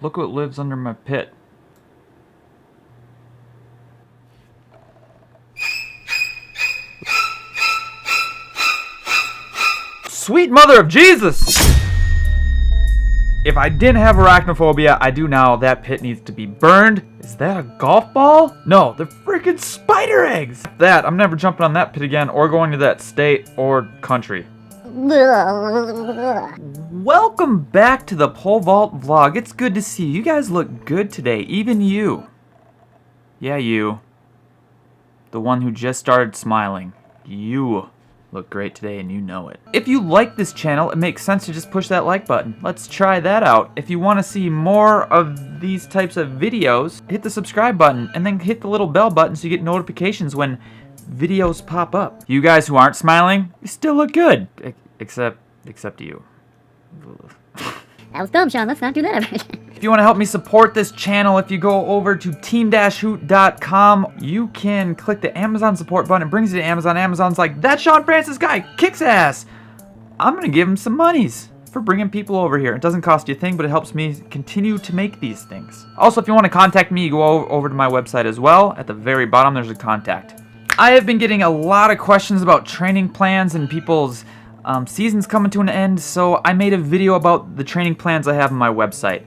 Look what lives under my pit. Sweet mother of Jesus! If I didn't have arachnophobia, I do now. That pit needs to be burned. Is that a golf ball? No, they're freaking spider eggs! That, I'm never jumping on that pit again or going to that state or country. Welcome back to the pole vault vlog. It's good to see you. You guys look good today, even you. Yeah, you. The one who just started smiling. You look great today and you know it. If you like this channel, it makes sense to just push that like button. Let's try that out. If you want to see more of these types of videos, hit the subscribe button and then hit the little bell button so you get notifications when videos pop up. You guys who aren't smiling, you still look good. Except you. That was dumb, Shawn. Let's not do that ever again. If you want to help me support this channel, if you go over to team-hoot.com, you can click the Amazon support button. It brings you to Amazon. Amazon's like, that Shawn Francis guy kicks ass. I'm going to give him some monies for bringing people over here. It doesn't cost you a thing, but it helps me continue to make these things. Also, if you want to contact me, you go over to my website as well. At the very bottom, there's a contact. I have been getting a lot of questions about training plans and people's season's coming to an end, so I made a video about the training plans I have on my website.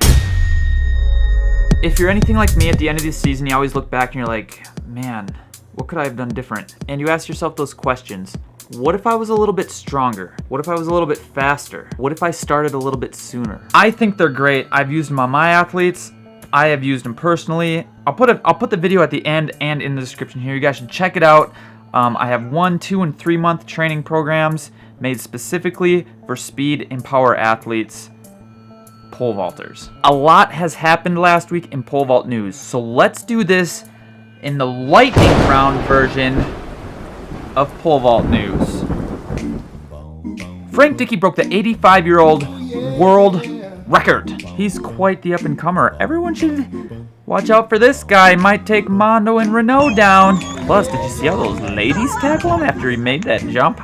If you're anything like me, at the end of the season, you always look back and you're like, man, what could I have done different? And you ask yourself those questions. What if I was a little bit stronger? What if I was a little bit faster? What if I started a little bit sooner? I think they're great. I've used them on my athletes. I have used them personally. I'll put the video at the end and in the description here. You guys should check it out. I have 1, 2, and 3 month training programs made specifically for speed and power athletes, pole vaulters. A lot has happened last week in pole vault news, so let's do this in the lightning round version of pole vault news. Frank Dickey broke the 85-year-old world record. He's quite the up-and-comer. Everyone should watch out for this guy. Might take Mondo and Renault down. Plus, did you see how those ladies tackle him after he made that jump?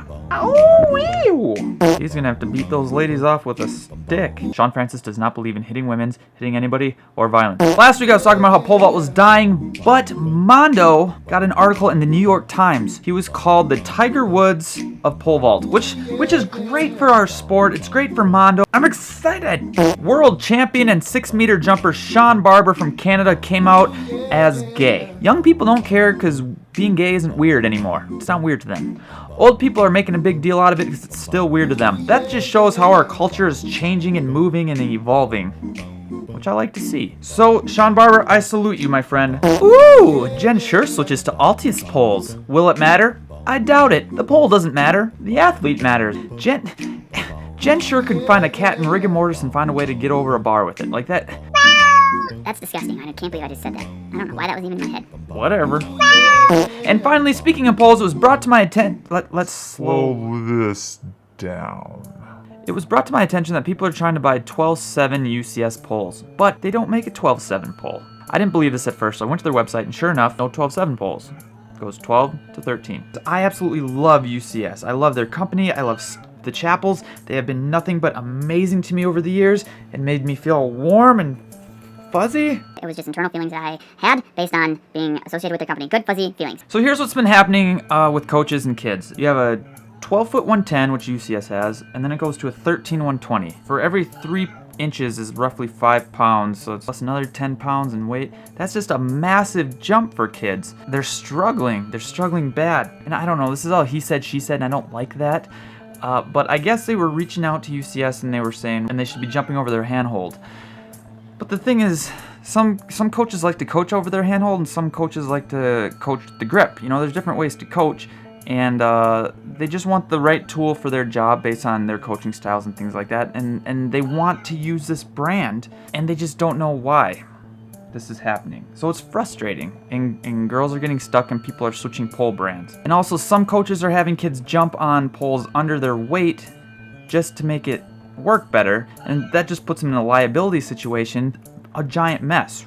He's gonna have to beat those ladies off with a stick. Shawn Francis does not believe in hitting women, hitting anybody, or violence. Last week I was talking about how pole vault was dying, but Mondo got an article in the New York Times. He was called the Tiger Woods of pole vault, which is great for our sport. It's great for Mondo. I'm excited. World champion and 6-meter jumper Shawn Barber from Canada came out as gay. Young people don't care because being gay isn't weird anymore. It's not weird to them. Old people are making a big deal out of it because it's still weird to them. That just shows how our culture is changing and moving and evolving, which I like to see. So, Shawn Barber, I salute you, my friend. Ooh, Jen Sure switches to Altius poles. Will it matter? I doubt it. The pole doesn't matter. The athlete matters. Jen Sure could find a cat in rigor mortis and find a way to get over a bar with it. Like that. That's disgusting. I can't believe I just said that. I don't know why that was even in my head. Whatever. And finally, speaking of poles, it was brought to my attention. Let's slow this down. It was brought to my attention that people are trying to buy 12.7 UCS poles, but they don't make a 12.7 pole. I didn't believe this at first, so I went to their website, and sure enough, no 12.7 poles. It goes 12 to 13. I absolutely love UCS. I love their company. I love the chapels. They have been nothing but amazing to me over the years and made me feel warm and fuzzy. It was just internal feelings that I had based on being associated with the company. Good, fuzzy feelings. So here's what's been happening with coaches and kids. You have a 12-foot 110, which UCS has, and then it goes to a 13 120. For every 3 inches is roughly 5 pounds, so it's plus another 10 pounds in weight. That's just a massive jump for kids. They're struggling bad. And I don't know, this is all he said, she said, and I don't like that. But I guess they were reaching out to UCS and they were saying, and they should be jumping over their handhold. But the thing is, some coaches like to coach over their handhold and some coaches like to coach the grip. You know, there's different ways to coach, and they just want the right tool for their job based on their coaching styles and things like that. And they want to use this brand, and they just don't know why this is happening. So it's frustrating, and girls are getting stuck and people are switching pole brands. And also some coaches are having kids jump on poles under their weight just to make it work better, and that just puts them in a liability situation, a giant mess.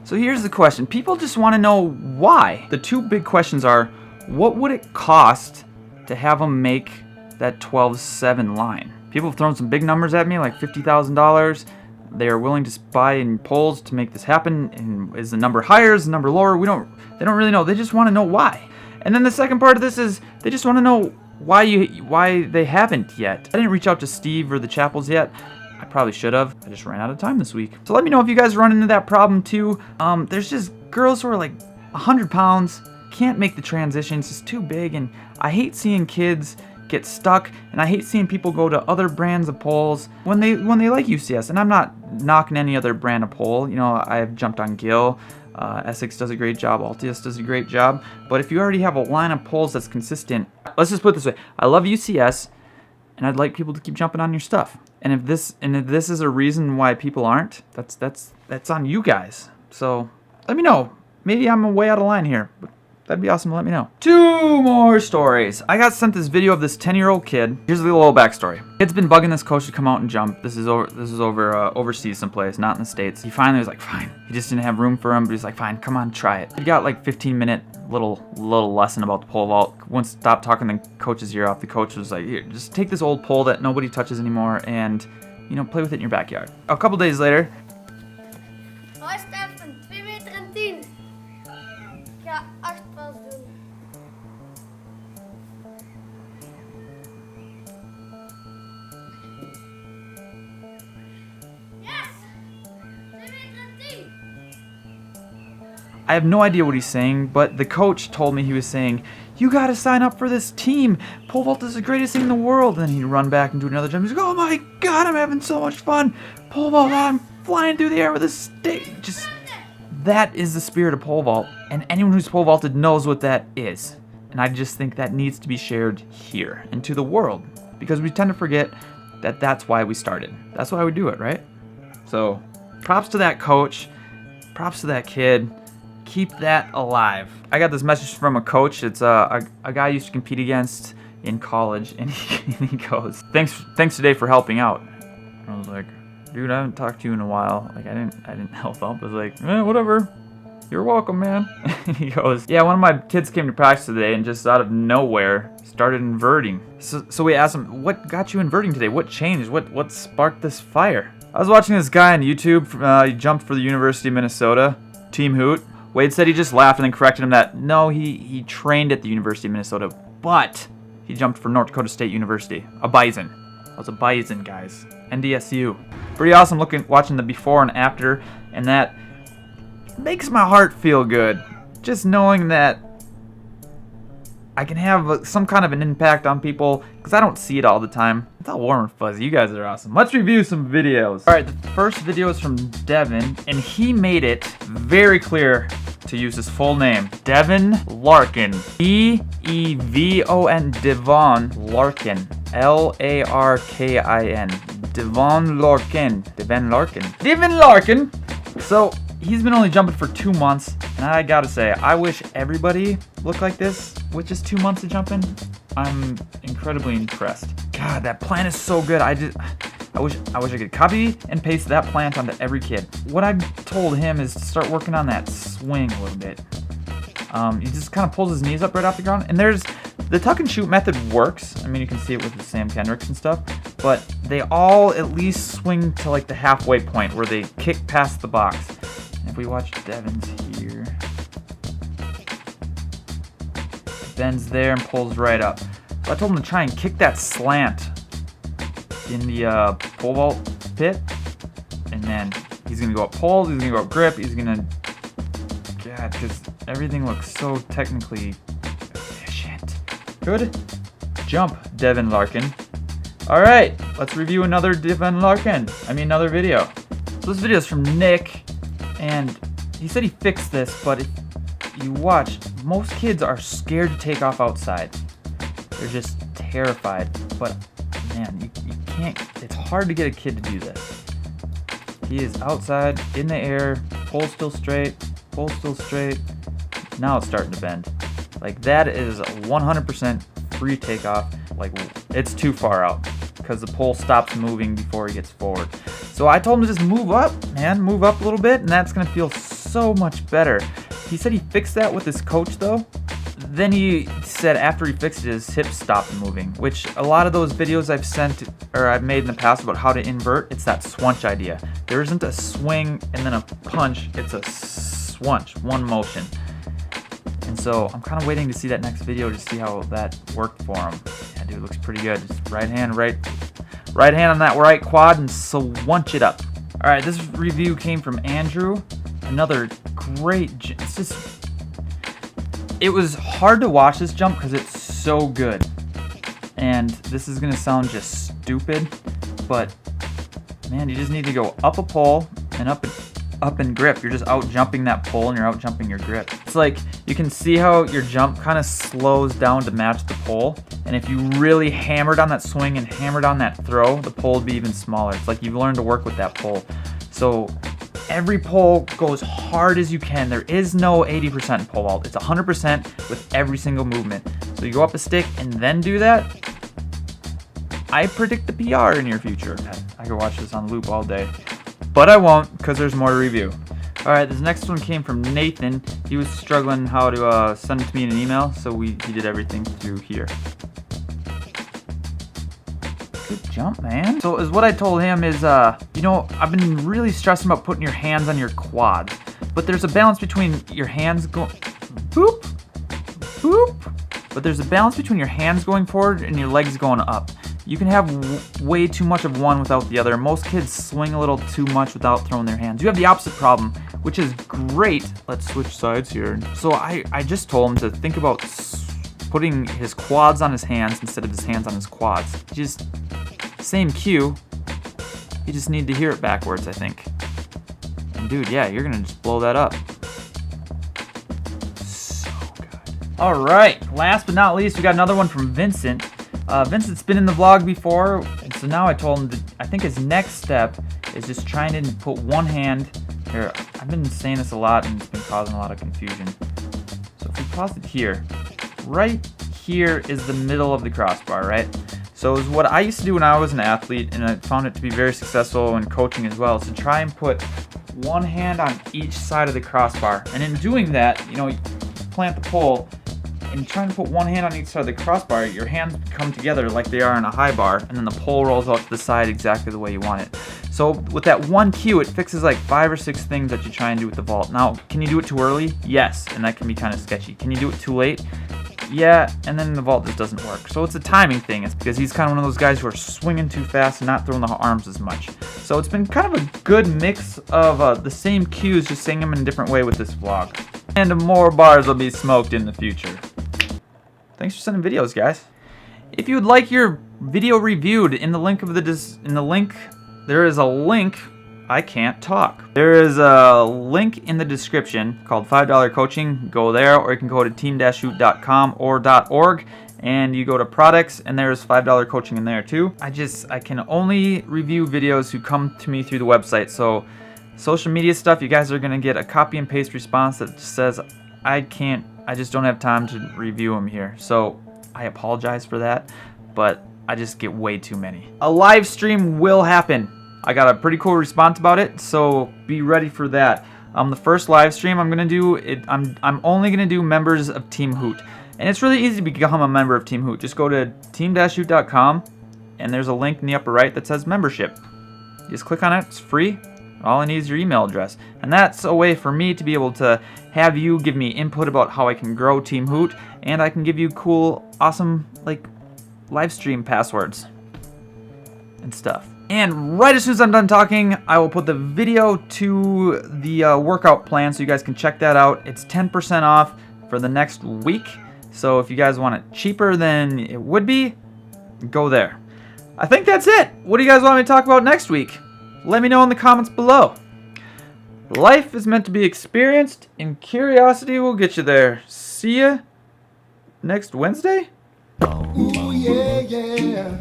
So here's the question. People just want to know why. The 2 big questions are, what would it cost to have them make that 12.7 line? People have thrown some big numbers at me, like $50,000. They are willing to buy in polls to make this happen. And is the number higher? Is the number lower? They don't really know. They just want to know why. And then the second part of this is they just want to know why they haven't yet. I didn't reach out to Steve or the Chapels yet. I probably should have. I just ran out of time this week. So let me know if you guys run into that problem too. There's just girls who are like 100 pounds, can't make the transitions, it's too big, and I hate seeing kids get stuck, and I hate seeing people go to other brands of poles when they like UCS. And I'm not knocking any other brand of pole. You know, I've jumped on Gill. Essex does a great job. Altius does a great job. But if you already have a line of poles that's consistent, let's just put it this way: I love UCS, and I'd like people to keep jumping on your stuff. And if this is a reason why people aren't, that's on you guys. So let me know. Maybe I'm way out of line here, but that'd be awesome to let me know. 2 more stories. I got sent this video of this 10-year-old kid. Here's a little backstory. Kid's been bugging this coach to come out and jump. This is over overseas someplace, not in the States. He finally was like, fine. He just didn't have room for him, but he's like, fine, come on, try it. He got like 15-minute little lesson about the pole vault. Once stopped talking the coach's ear off, the coach was like, here, just take this old pole that nobody touches anymore and, you know, play with it in your backyard. A couple days later, Hoi Stefan, 2 meter en 10. Ik ga 8 pas doen. Yes! 2 meter en 10. I have no idea what he's saying, but the coach told me he was saying, you gotta sign up for this team. Pole vault is the greatest thing in the world. And then he'd run back and do another jump. He's like, oh my God, I'm having so much fun. Pole vault, I'm flying through the air with a stick. Just, that is the spirit of pole vault. And anyone who's pole vaulted knows what that is. And I just think that needs to be shared here and to the world. Because we tend to forget that that's why we started. That's why we do it, right? So, props to that coach. Props to that kid. Keep that alive. I got this message from a coach. It's a guy I used to compete against in college, and he goes, thanks today for helping out. I was like, dude, I haven't talked to you in a while. Like, I didn't help out. I was like, whatever. You're welcome, man. And he goes, yeah, one of my kids came to practice today and just out of nowhere started inverting. So we asked him, what got you inverting today? What changed? What sparked this fire? I was watching this guy on YouTube. He jumped for the University of Minnesota, Team Hoot. Wade said he just laughed and then corrected him that, no, he trained at the University of Minnesota, but he jumped for North Dakota State University. A Bison. I was a Bison, guys. NDSU. Pretty awesome watching the before and after, and that makes my heart feel good. Just knowing that I can have some kind of an impact on people, because I don't see it all the time. It's all warm and fuzzy. You guys are awesome. Let's review some videos. Alright, the first video is from Devin, and he made it very clear to use his full name. Devin Larkin. Devon, Devon Larkin. Larkin. Devon Larkin. Devin Larkin. Devin Larkin! So, he's been only jumping for 2 months, and I gotta say, I wish everybody looked like this with just 2 months of jumping. I'm incredibly impressed. God, that plant is so good. I wish I could copy and paste that plant onto every kid. What I told him is to start working on that swing a little bit. He just kind of pulls his knees up right off the ground, and there's the tuck and shoot method works. I mean, you can see it with the Sam Kendricks and stuff, but they all at least swing to like the halfway point where they kick past the box. And if we watch Devin's here, bends there and pulls right up. So I told him to try and kick that slant in the pole vault pit, and then he's gonna go up poles, he's gonna go up grip, he's gonna, God, because everything looks so technically efficient. Good jump, Devin Larkin. All right, let's review another another video. So this video is from Nick, and he said he fixed this, but if you watch, most kids are scared to take off outside. They're just terrified, but man, you can't, it's hard to get a kid to do this. He is outside, in the air, pole still straight, now it's starting to bend. Like, that is 100% free takeoff. Like, it's too far out, because the pole stops moving before he gets forward. So I told him to just move up, man, move up a little bit, and that's gonna feel so much better. He said he fixed that with his coach though, then he said after he fixed it, his hips stopped moving, which a lot of those videos I've made in the past about how to invert, it's that swunch idea. There isn't a swing and then a punch, it's a swunch, one motion. And so I'm kind of waiting to see that next video to see how that worked for him. Yeah, dude, it looks pretty good. Just right hand on that right quad and swunch it up. All right, this review came from Andrew. Another great, it was hard to watch this jump because it's so good. And this is gonna sound just stupid, but man, you just need to go up a pole and up and grip. You're just out jumping that pole and you're out jumping your grip. It's like you can see how your jump kind of slows down to match the pole. And if you really hammered on that swing and hammered on that throw, the pole would be even smaller. It's like you've learned to work with that pole. So every pole goes hard as you can. There is no 80% pole vault. It's 100% with every single movement. So you go up a stick and then do that. I predict the PR in your future. I could watch this on loop all day, but I won't because there's more to review. All right, this next one came from Nathan. He was struggling how to send it to me in an email, so he did everything through here. Good jump, man. So is what I told him is, you know, I've been really stressing about putting your hands on your quads, but there's a balance between your hands going, boop, boop, but there's a balance between your hands going forward and your legs going up. You can have way too much of one without the other. Most kids swing a little too much without throwing their hands. You have the opposite problem, which is great. Let's switch sides here. So I just told him to think about putting his quads on his hands instead of his hands on his quads. Just same cue. You just need to hear it backwards, I think. And dude, yeah, you're gonna just blow that up. So good. All right, last but not least, we got another one from Vincent. Vincent's been in the vlog before, and so now I told him that I think his next step is just trying to put one hand here. I've been saying this a lot and it's been causing a lot of confusion. So if we pause it here, right here is the middle of the crossbar, right? So it was what I used to do when I was an athlete, and I found it to be very successful in coaching as well, is to try and put one hand on each side of the crossbar. And in doing that, you know, you plant the pole, and trying to put one hand on each side of the crossbar, your hands come together like they are in a high bar, and then the pole rolls out to the side exactly the way you want it. So with that one cue, it fixes like 5 or 6 things that you try and do with the vault. Now, can you do it too early? Yes, and that can be kind of sketchy. Can you do it too late? Yeah, and then the vault just doesn't work. So it's a timing thing. It's because he's kind of one of those guys who are swinging too fast and not throwing the arms as much. So it's been kind of a good mix of the same cues, just saying them in a different way with this vlog. And more bars will be smoked in the future. Thanks for sending videos, guys. If you would like your video reviewed, in the link there is a link. I can't talk. There is a link in the description called $5 Coaching. Go there, or you can go to team-hoot.com or .org, and you go to products, and there's $5 coaching in there too. I can only review videos who come to me through the website. So social media stuff, you guys are gonna get a copy and paste response that just says I just don't have time to review them here. So I apologize for that, but I just get way too many. A live stream will happen. I got a pretty cool response about it, so be ready for that. The first live stream I'm gonna do, I'm only gonna do members of Team Hoot. And it's really easy to become a member of Team Hoot. Just go to team-hoot.com, and there's a link in the upper right that says membership. You just click on it, it's free. All I need is your email address. And that's a way for me to be able to have you give me input about how I can grow Team Hoot, and I can give you cool, awesome, like, live stream passwords and stuff. And right as soon as I'm done talking, I will put the video to the workout plan so you guys can check that out. It's 10% off for the next week. So if you guys want it cheaper than it would be, go there. I think that's it. What do you guys want me to talk about next week? Let me know in the comments below. Life is meant to be experienced, and curiosity will get you there. See ya next Wednesday? Ooh, yeah, yeah.